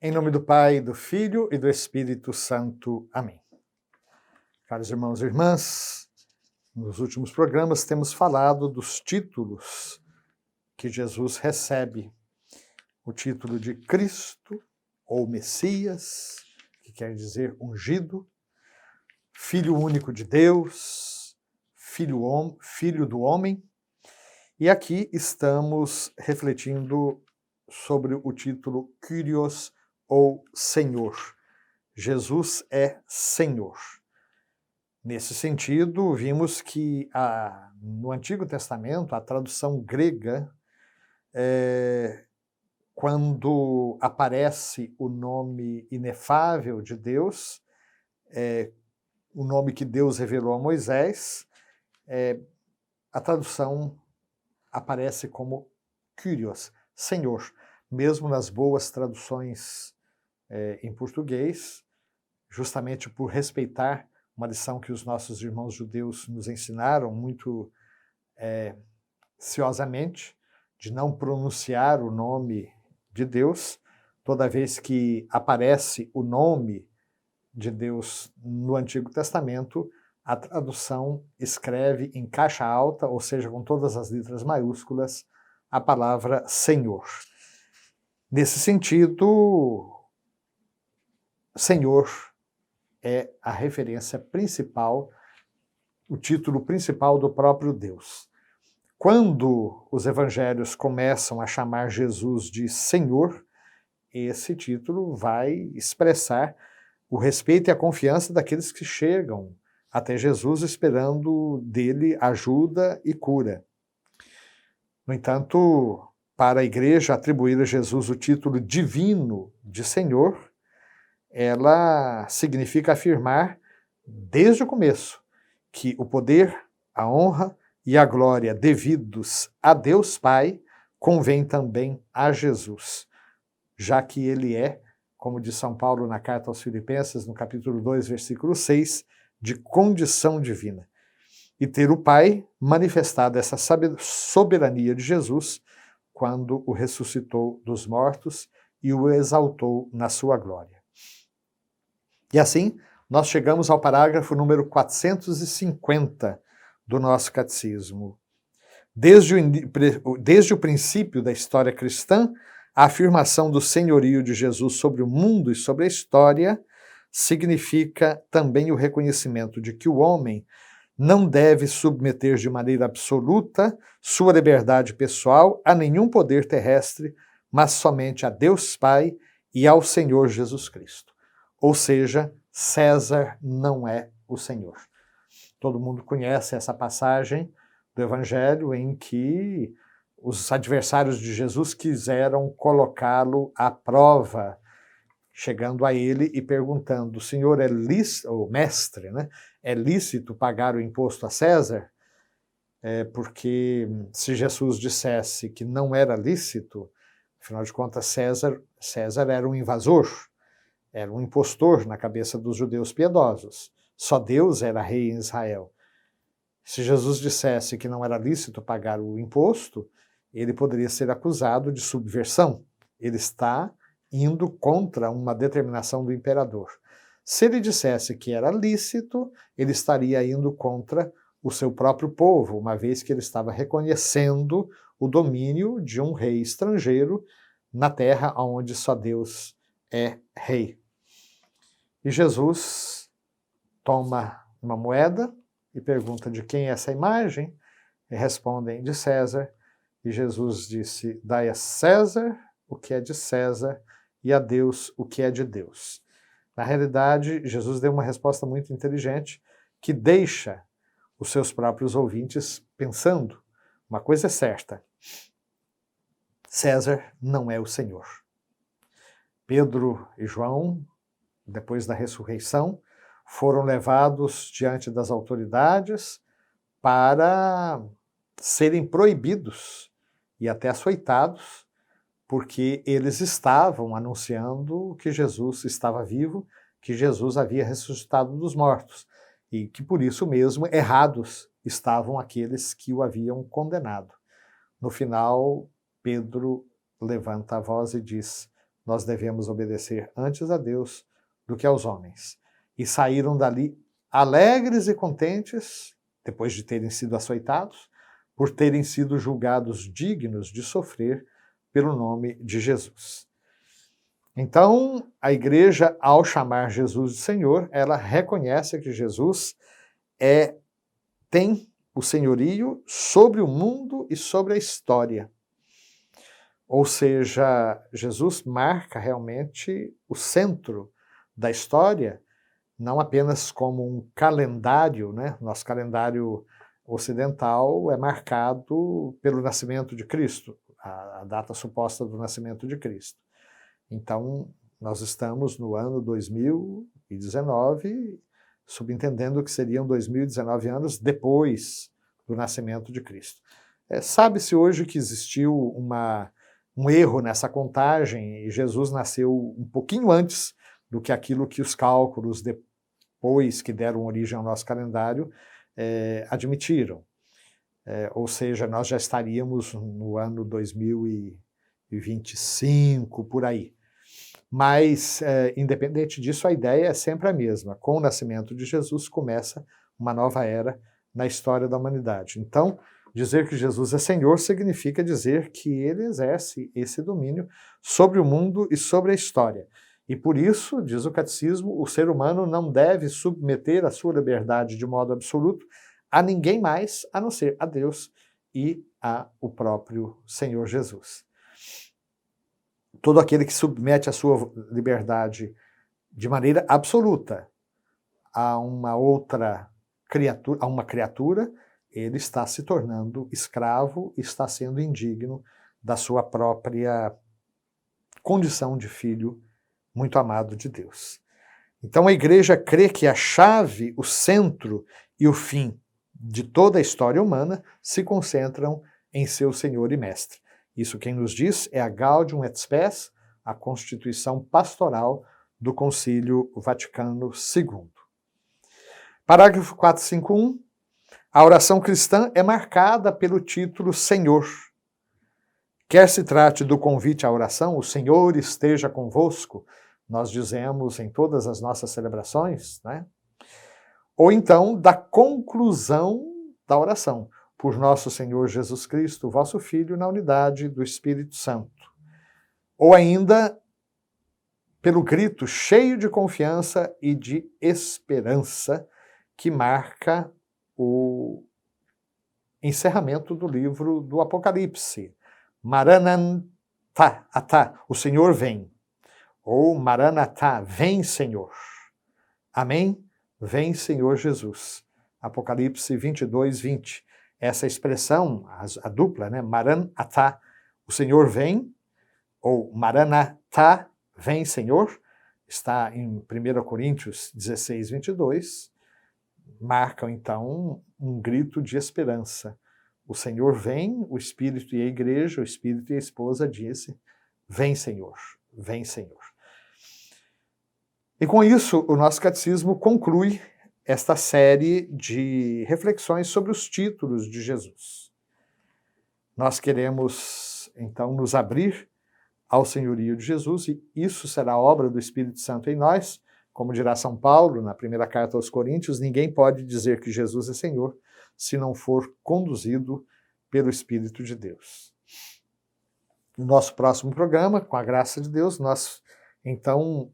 Em nome do Pai, do Filho e do Espírito Santo. Amém. Caros irmãos e irmãs, nos últimos programas temos falado dos títulos que Jesus recebe. O título de Cristo, ou Messias, que quer dizer ungido, Filho único de Deus, Filho do homem. E aqui estamos refletindo sobre o título Kyrios, ou Senhor. Jesus é Senhor. Nesse sentido, vimos que no Antigo Testamento, a tradução grega, quando aparece o nome inefável de Deus, o nome que Deus revelou a Moisés, a tradução aparece como Kyrios, Senhor. Mesmo nas boas traduções em português, justamente por respeitar uma lição que os nossos irmãos judeus nos ensinaram muito ciosamente, de não pronunciar o nome de Deus. Toda vez que aparece o nome de Deus no Antigo Testamento, a tradução escreve em caixa alta, ou seja, com todas as letras maiúsculas, a palavra Senhor. Nesse sentido, Senhor é a referência principal, o título principal do próprio Deus. Quando os evangelhos começam a chamar Jesus de Senhor, esse título vai expressar o respeito e a confiança daqueles que chegam até Jesus esperando dele ajuda e cura. No entanto, para a igreja atribuir a Jesus o título divino de Senhor, ela significa afirmar, desde o começo, que o poder, a honra e a glória devidos a Deus Pai convém também a Jesus, já que ele é, como diz São Paulo na carta aos Filipenses, no capítulo 2, versículo 6, de condição divina. E ter o Pai manifestado essa soberania de Jesus quando o ressuscitou dos mortos e o exaltou na sua glória. E assim, nós chegamos ao parágrafo número 450 do nosso catecismo. Desde o princípio da história cristã, a afirmação do senhorio de Jesus sobre o mundo e sobre a história significa também o reconhecimento de que o homem não deve submeter de maneira absoluta sua liberdade pessoal a nenhum poder terrestre, mas somente a Deus Pai e ao Senhor Jesus Cristo. Ou seja, César não é o Senhor. Todo mundo conhece essa passagem do Evangelho em que os adversários de Jesus quiseram colocá-lo à prova, chegando a ele e perguntando: o senhor é lícito, ou mestre, né? É lícito pagar o imposto a César? Porque se Jesus dissesse que não era lícito, afinal de contas César era um invasor, era um impostor na cabeça dos judeus piedosos. Só Deus era rei em Israel. Se Jesus dissesse que não era lícito pagar o imposto, ele poderia ser acusado de subversão. Ele está indo contra uma determinação do imperador. Se ele dissesse que era lícito, ele estaria indo contra o seu próprio povo, uma vez que ele estava reconhecendo o domínio de um rei estrangeiro na terra onde só Deus é rei. E Jesus toma uma moeda e pergunta de quem é essa imagem, e respondem de César, e Jesus disse: dai a César o que é de César e a Deus o que é de Deus. Na realidade, Jesus deu uma resposta muito inteligente que deixa os seus próprios ouvintes pensando. Uma coisa é certa: César não é o Senhor. Pedro e João, depois da ressurreição, foram levados diante das autoridades para serem proibidos e até açoitados, porque eles estavam anunciando que Jesus estava vivo, que Jesus havia ressuscitado dos mortos, e que por isso mesmo errados estavam aqueles que o haviam condenado. No final, Pedro levanta a voz e diz: nós devemos obedecer antes a Deus do que aos homens. E saíram dali alegres e contentes, depois de terem sido açoitados, por terem sido julgados dignos de sofrer pelo nome de Jesus. Então, a igreja, ao chamar Jesus de Senhor, ela reconhece que Jesus tem o senhorio sobre o mundo e sobre a história. Ou seja, Jesus marca realmente o centro da história, não apenas como um calendário, né? Nosso calendário ocidental é marcado pelo nascimento de Cristo, a data suposta do nascimento de Cristo. Então, nós estamos no ano 2019, subentendendo que seriam 2019 anos depois do nascimento de Cristo. Sabe-se hoje que existiu um erro nessa contagem e Jesus nasceu um pouquinho antes do que aquilo que os cálculos depois que deram origem ao nosso calendário admitiram. Ou seja, nós já estaríamos no ano 2025, por aí. Mas, independente disso, a ideia é sempre a mesma. Com o nascimento de Jesus começa uma nova era na história da humanidade. Então, dizer que Jesus é Senhor significa dizer que ele exerce esse domínio sobre o mundo e sobre a história. E por isso, diz o catecismo, o ser humano não deve submeter a sua liberdade de modo absoluto a ninguém mais, a não ser a Deus e ao próprio Senhor Jesus. Todo aquele que submete a sua liberdade de maneira absoluta a uma outra criatura, ele está se tornando escravo, está sendo indigno da sua própria condição de filho muito amado de Deus. Então a igreja crê que a chave, o centro e o fim de toda a história humana se concentram em seu Senhor e Mestre. Isso quem nos diz é a Gaudium et Spes, a Constituição Pastoral do Concílio Vaticano II. Parágrafo 451. A oração cristã é marcada pelo título Senhor. Quer se trate do convite à oração, o Senhor esteja convosco, nós dizemos em todas as nossas celebrações, né? Ou então da conclusão da oração, por nosso Senhor Jesus Cristo, vosso Filho, na unidade do Espírito Santo. Ou ainda pelo grito cheio de confiança e de esperança que marca o encerramento do livro do Apocalipse. Maranatha, o Senhor vem. Ou Maranatha, vem Senhor. Amém? Vem Senhor Jesus. Apocalipse 22, 20. Essa expressão, a dupla, né? Maranatha, o Senhor vem, ou Maranatha, vem Senhor, está em 1 Coríntios 16, 22, marcam então um grito de esperança. O Senhor vem, o Espírito e a igreja, o Espírito e a esposa disse, vem Senhor, vem Senhor. E com isso, o nosso catecismo conclui esta série de reflexões sobre os títulos de Jesus. Nós queremos, então, nos abrir ao senhorio de Jesus, e isso será obra do Espírito Santo em nós. Como dirá São Paulo, na primeira carta aos Coríntios, ninguém pode dizer que Jesus é Senhor se não for conduzido pelo Espírito de Deus. No nosso próximo programa, com a graça de Deus, nós, então,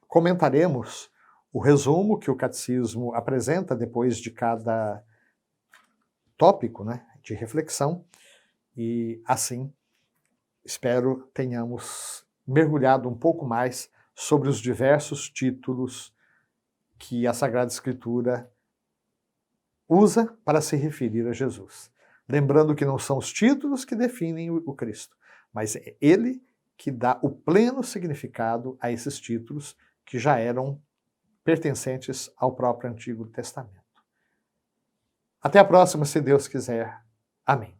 comentaremos o resumo que o catecismo apresenta depois de cada tópico, né, de reflexão, e assim espero tenhamos mergulhado um pouco mais sobre os diversos títulos que a Sagrada Escritura usa para se referir a Jesus. Lembrando que não são os títulos que definem o Cristo, mas é ele que dá o pleno significado a esses títulos que já eram pertencentes ao próprio Antigo Testamento. Até a próxima, se Deus quiser. Amém.